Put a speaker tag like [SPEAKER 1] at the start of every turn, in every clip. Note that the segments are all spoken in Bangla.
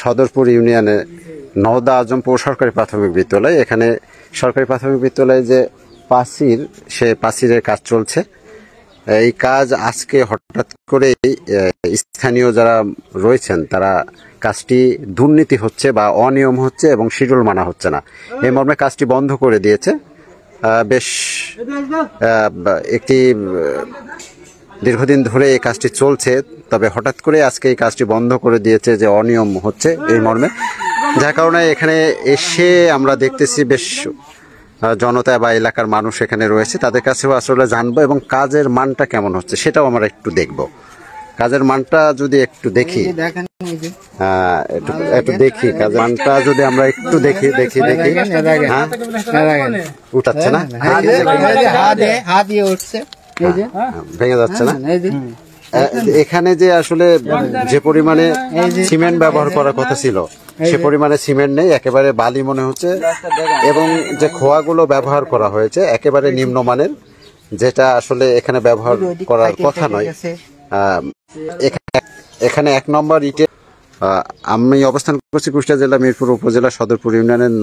[SPEAKER 1] সদরপুর ইউনিয়নে নওদা আজমপুর সরকারি প্রাথমিক বিদ্যালয়। এখানে সরকারি প্রাথমিক বিদ্যালয়ে যে পাঁচিল, সে পাঁচিলের কাজ চলছে। এই কাজ আজকে হঠাৎ করে স্থানীয় যারা রয়েছেন তারা কাজটি দুর্নীতি হচ্ছে বা অনিয়ম হচ্ছে এবং শিডিউল মানা হচ্ছে না, এই মর্মে কাজটি বন্ধ করে দিয়েছে। বেশ একটি দীর্ঘদিন ধরে এই কাজটি চলছে, তবে হঠাৎ করে আজকে এই কাজটি বন্ধ করে দিয়েছে যে অনিয়ম হচ্ছে এই মর্মে, যার কারণে এখানে এসে আমরা দেখতেছি বেশ জনতা বা এলাকার মানুষ এখানে রয়েছে, তাদের কাছেও আসলে জানবো এবং কাজের মানটা কেমন হচ্ছে সেটাও আমরা একটু দেখব। কাজের মানটা যদি একটু দেখি, একটু দেখি কাজের মানটা যদি আমরা একটু দেখি। হ্যাঁ, উঠাচ্ছে না, ভেঙে যাচ্ছে না। এখানে যে আসলে যে পরিমাণে সিমেন্ট ব্যবহার করার কথা ছিল সে পরিমাণে সিমেন্ট নেই, একেবারে বালি মনে হচ্ছে, এবং যে খোয়াগুলো ব্যবহার করা হয়েছে একেবারে নিম্নমানের, যেটা আসলে এখানে ব্যবহার করার কথা নয়। এখানে 1 নম্বর ইটে আমি অবস্থান করছি কুষ্টিয়া জেলা মিরপুর উপজেলা সদরপুর ইউনিয়নের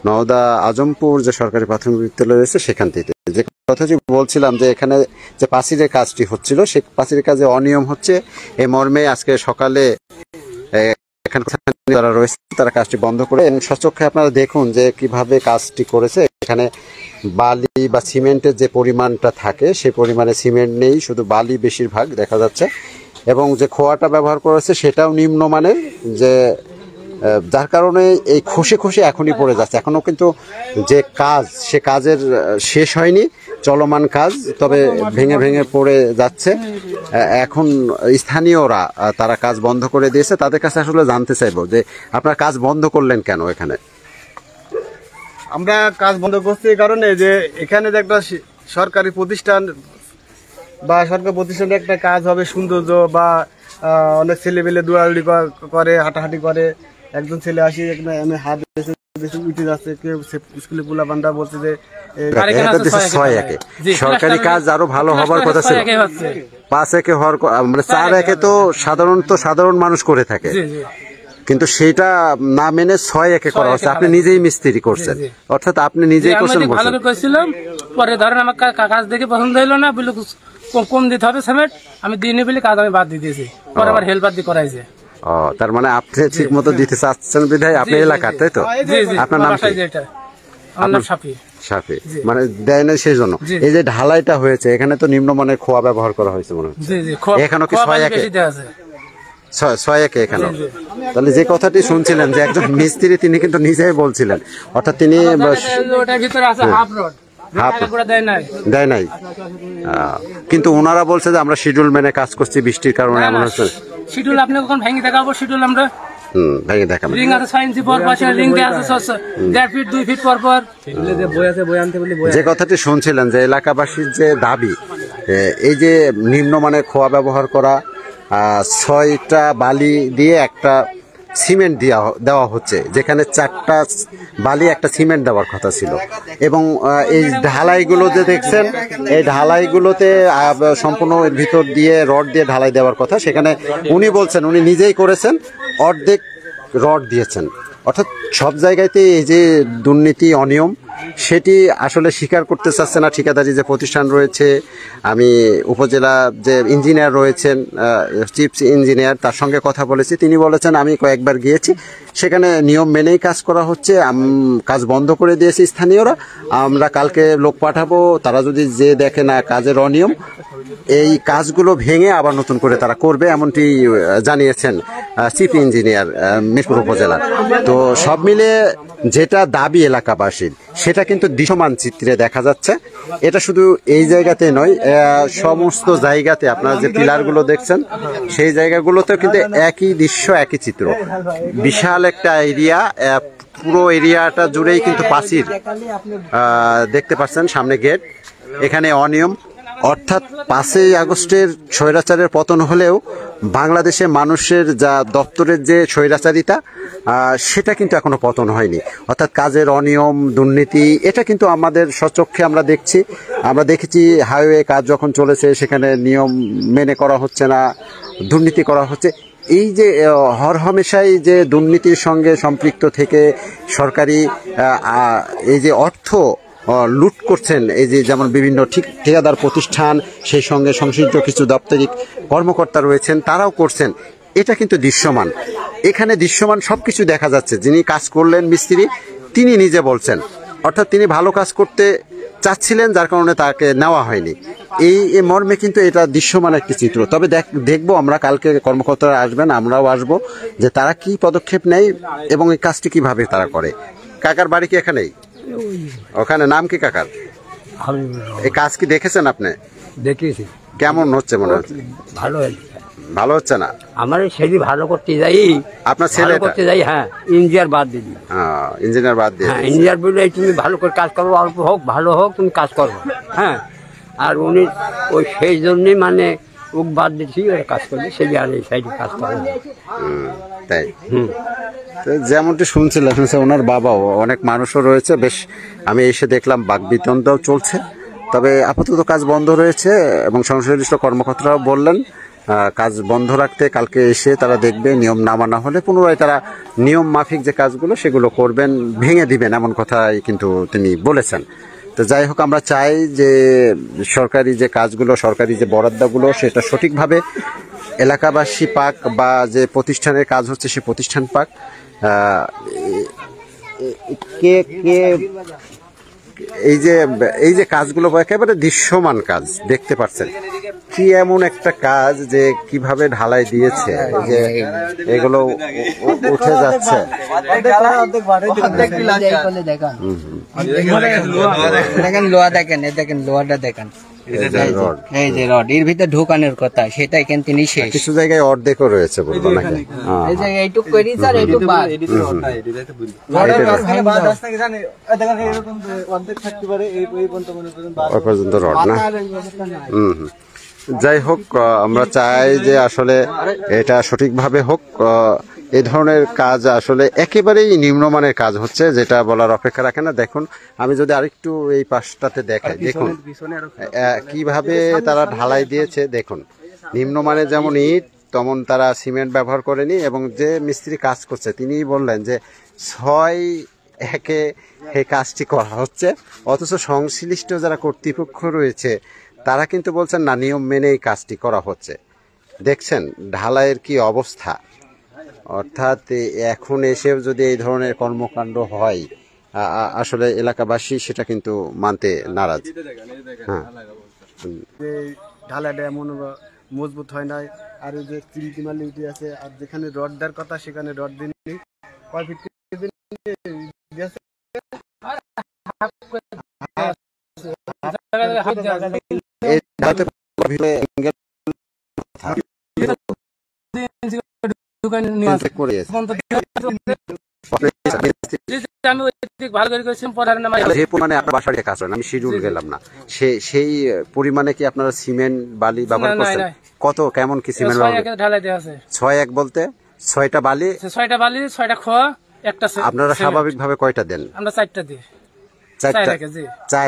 [SPEAKER 1] নওদা আজমপুর যে সরকারি প্রাথমিক বিদ্যালয় রয়েছে সেখান থেকে। যে কথাটি বলছিলাম যে এখানে যে পাঁচিলের কাজটি হচ্ছিল সেই পাঁচিলের কাজে অনিয়ম হচ্ছে, এই মর্মে আজকে সকালে এখানে যারা রয়েছে তারা কাজটি বন্ধ করে, এবং সচক্ষে আপনারা দেখুন যে কিভাবে কাজটি করেছে। এখানে বালি বা সিমেন্টের যে পরিমাণটা থাকে সেই পরিমাণে সিমেন্ট নেই, শুধু বালি বেশিরভাগ দেখা যাচ্ছে, এবং যে খোয়াটা ব্যবহার করেছে সেটাও নিম্নমানের, যে যার কারণে এই খসে খসে এখনই পড়ে যাচ্ছে। এখনো কিন্তু যে কাজ সে কাজের শেষ হয়নি, চলমান কাজ, তবে ভেঙে ভেঙে পড়ে যাচ্ছে। এখন স্থানীয়রা তারা কাজ বন্ধ করে দিয়েছে, তাদের কাছে আসলে জানতে চাইবো যে আপনারা কাজ বন্ধ করলেন কেন? এখানে
[SPEAKER 2] আমরা কাজ বন্ধ করছি এই কারণে যে এখানে যে একটা সরকারি প্রতিষ্ঠান বা সরকারি প্রতিষ্ঠানে একটা কাজ হবে সৌন্দর্য, বা অনেক ছেলে পেলে দৌড়াদৌড়ি করে, হাঁটাহাঁটি করে, একজন ছেলে আসি এখানে আমি হাত উঠে যাচ্ছে, কেউ স্কুলে পোলা বান্ধা বলছে যে
[SPEAKER 1] সরকারি কাজ আরো ভালো হবার কথা ছিল, 5 একে হওয়ার মানে 4 একে তো সাধারণত সাধারণ মানুষ করে থাকে, কিন্তু সেটা না মেনে 6 একে করা হচ্ছে। আপনি নিজেই মিস্ত্রি করছেন, অর্থাৎ আপনি নিজেই করছেন।
[SPEAKER 3] পরে ধরেন আমার কাজ দেখে পছন্দ হলো না, বলে কম দিতে হবে সিমেন্ট, আমি দিইনি বলে কাজ আমি বাদ দিয়ে দিয়েছি, পরে আমার হেল্পার দিয়ে করাইছে।
[SPEAKER 1] তার মানে আপনি ঠিক মতো দিতে চাচ্ছেন বিধায় আপনি এলাকার, তাই তো? আপনার নাম সাফি, মানে দেয় না সেই জন্য। এই যে ঢালাইটা হয়েছে এখানে তো নিম্নমানের খোয়া ব্যবহার করা হয়েছে মনে হচ্ছে, এখানে কি 6 একে এখানে। তাহলে যে কথাটি শুনছিলেন যে একজন মিস্ত্রি তিনি কিন্তু নিজেই বলছিলেন, অর্থাৎ তিনি দেয় নাই, কিন্তু ওনারা বলছে যে আমরা শিডিউল মেনে কাজ করছি, বৃষ্টির কারণে এমন হচ্ছে।
[SPEAKER 3] শিডিউল আপনি কখন ভেঙে দেখাবো? শিডিউল আমরা
[SPEAKER 1] ভেঙে দেখাবো,
[SPEAKER 3] রিং আছে 6 ইঞ্চি পর পাশে, রিং দিয়ে আছে 1.5 ফিট 2 ফিট পর পর।
[SPEAKER 1] যে কথাটি শুনছিলেন যে এলাকাবাসীর যে দাবি, এই যে নিম্নমানের খোয়া ব্যবহার করা, 6টা বালি দিয়ে একটা সিমেন্ট দেওয়া হচ্ছে, যেখানে 4টা বালি একটা সিমেন্ট দেওয়ার কথা ছিল, এবং এই ঢালাইগুলো যে দেখছেন এই ঢালাইগুলোতে সম্পূর্ণ এর ভিতর দিয়ে রড দিয়ে ঢালাই দেওয়ার কথা, সেখানে উনি বলছেন উনি নিজেই করেছেন, অর্ধেক রড দিয়েছেন। অর্থাৎ সব জায়গাতে এই যে দুর্নীতি অনিয়ম সেটি আসলে স্বীকার করতে চাচ্ছে না ঠিকাদারি যে প্রতিষ্ঠান রয়েছে। আমি উপজেলা যে ইঞ্জিনিয়ার রয়েছেন, চিফ ইঞ্জিনিয়ার, তার সঙ্গে কথা বলেছি, তিনি বলেছেন আমি কয়েকবার গিয়েছি, সেখানে নিয়ম মেনেই কাজ করা হচ্ছে, কাজ বন্ধ করে দিয়েছে স্থানীয়রা, আমরা কালকে লোক পাঠাবো, তারা যদি যে দেখে না কাজের অনিয়ম, এই কাজগুলো ভেঙে আবার নতুন করে তারা করবে, এমনটি জানিয়েছেন চিফ ইঞ্জিনিয়ার মিরপুর উপজেলা। তো সব মিলে যেটা দাবি এলাকাবাসীর সেটা কিন্তু দৃশ্যমান চিত্রে দেখা যাচ্ছে। এটা শুধু এই জায়গাতে নয়, সমস্ত জায়গাতে আপনারা যে পিলারগুলো দেখছেন সেই জায়গাগুলোতেও কিন্তু একই দৃশ্য, একই চিত্র। বিশাল একটা এরিয়া, পুরো এরিয়াটা জুড়েই কিন্তু পাঁচিল দেখতে পাচ্ছেন, সামনে গেট, এখানে অনিয়ম। অর্থাৎ 5ই আগস্টের স্বৈরাচারের পতন হলেও বাংলাদেশে মানুষের যা দপ্তরের যে স্বৈরাচারিতা সেটা কিন্তু এখনো পতন হয়নি। অর্থাৎ কাজের অনিয়ম, দুর্নীতি, এটা কিন্তু আমাদের স্বচক্ষে আমরা দেখছি। আমরা দেখেছি হাইওয়ে কাজ যখন চলেছে সেখানে নিয়ম মেনে করা হচ্ছে না, দুর্নীতি করা হচ্ছে। এই যে হরহামেশাই যে দুর্নীতির সঙ্গে সম্পৃক্ত থেকে সরকারি এই যে অর্থ লুট করছেন, এই যে যেমন বিভিন্ন ঠিকাদার প্রতিষ্ঠান, সেই সঙ্গে সংশ্লিষ্ট কিছু দাপ্তরিক কর্মকর্তা রয়েছেন, তারাও করছেন, এটা কিন্তু দৃশ্যমান। এখানে দৃশ্যমান সবকিছু দেখা যাচ্ছে। যিনি কাজ করলেন মিস্ত্রি, তিনি নিজে বলছেন, অর্থাৎ তিনি ভালো কাজ করতে চাচ্ছিলেন, যার কারণে তাকে নেওয়া হয়নি। এই মর্মে কিন্তু এটা দৃশ্যমান একটি চিত্র। তবে দেখবো আমরা, কালকে কর্মকর্তারা আসবেন, আমরাও আসব, যে তারা কি পদক্ষেপ নেয় এবং এই কাজটি কিভাবে তারা করে। কাকার বাড়ি কি এখানেই? ওখানে নাম কি কাকার? এই কাজ কি দেখেছেন আপনি?
[SPEAKER 4] দেখেছি।
[SPEAKER 1] কেমন হচ্ছে মনে হচ্ছে?
[SPEAKER 4] ভালো
[SPEAKER 1] ভালো হচ্ছে না?
[SPEAKER 4] আমার সেদিন ভালো করতে যাই,
[SPEAKER 1] আপনার ছেলে
[SPEAKER 4] করতে যাই, হ্যাঁ, ইঞ্জিনিয়ার বাদ দিবি,
[SPEAKER 1] ইঞ্জিনিয়ার বাদ দিয়ে,
[SPEAKER 4] হ্যাঁ, ইঞ্জিনিয়ার বলে তুমি ভালো করে কাজ করো, অল্প হোক ভালো হোক তুমি কাজ করো, হ্যাঁ। আর উনি ওই সেই জন্যই মানে ওক বাদ দিচ্ছি, কাজ করবে সেই আর এই সাইডে কাজ করে।
[SPEAKER 1] তাই তো যেমনটি শুনছিলাম, ওনার বাবাও, অনেক মানুষও রয়েছে, বেশ আমি এসে দেখলাম বাকবিতণ্ডাও চলছে। তবে আপাতত কাজ বন্ধ রয়েছে এবং সংশ্লিষ্ট কর্মকর্তারাও বললেন কাজ বন্ধ রাখতে। কালকে এসে তারা দেখবে, নিয়ম না মানা হলে পুনরায় তারা নিয়ম মাফিক যে কাজগুলো সেগুলো করবেন, ভেঙে দিবেন, এমন কথাই কিন্তু তিনি বলেছেন। তো যাই হোক, আমরা চাই যে সরকারি যে কাজগুলো, সরকারি যে বরাদ্দগুলো, সেটা সঠিকভাবে এলাকাবাসী পাক, বা যে প্রতিষ্ঠানের কাজ হচ্ছে সে প্রতিষ্ঠান পাক। কে কে এই যে কাজগুলো একেবারে দৃশ্যমান কাজ দেখতে পাচ্ছেন, কি এমন একটা কাজ যে কিভাবে ঢালাই দিয়েছে, যে এগুলো উঠে যাচ্ছে।
[SPEAKER 5] দেখেন লোহা, দেখেন লোহাটা দেখেন, এই যে রড এর ভিতরে ঢোকানোর কথা, সেটা এখান থেকে শেষ।
[SPEAKER 1] কিছু জায়গায় অর্ধেকও রয়েছে বলবো নাকি?
[SPEAKER 5] এই যে এইটুক করি স্যার, এইটুক বাদ।
[SPEAKER 1] ওই পর্যন্ত রড না? যাই হোক, আমরা চাই যে আসলে এটা সঠিকভাবে হোক। এই ধরনের কাজ আসলে একেবারেই নিম্নমানের কাজ হচ্ছে, যেটা বলার অপেক্ষা রাখে না। দেখুন, আমি যদি আরেকটু এই পাশটাতে দেখাই, দেখুন কিভাবে তারা ঢালাই দিয়েছে। দেখুন, নিম্নমানের যেমন ইট, তেমন তারা সিমেন্ট ব্যবহার করেনি। এবং যে মিস্ত্রি কাজ করছে তিনিই বললেন যে 6-1-এ এই কাজটি করা হচ্ছে, অথচ সংশ্লিষ্ট যারা কর্তৃপক্ষ রয়েছে তারা কিন্তু বলছেন না, নিয়ম মেনে এই কাজটি করা হচ্ছে। দেখছেন ঢালাইয়ের কি অবস্থা। অর্থাৎ এখন এসেও যদি এই ধরনের কর্মকাণ্ড হয়, আসলে এলাকাবাসী সেটা কিন্তু মানতে নারাজ। হ্যাঁ,
[SPEAKER 2] ঢালাইটা এমন মজবুত হয় নাই। আর এই যে চিমটিমালি উঠে আছে, আর যেখানে রড দেওয়ার কথা সেখানে রড দিননি। কয় ফিট দিয়েছে?
[SPEAKER 1] আমি শিডিউল গেলাম না, সেই পরিমাণে কি আপনারা সিমেন্ট বালি ব্যবহার করছেন? কত কেমন কি সিমেন্ট? 6-1 বলতে 6টা বালি,
[SPEAKER 3] 6টা খোয়া, একটা।
[SPEAKER 1] আপনারা স্বাভাবিকভাবে কয়টা দেন?
[SPEAKER 3] আমরা 4টা দিই।
[SPEAKER 1] 4টা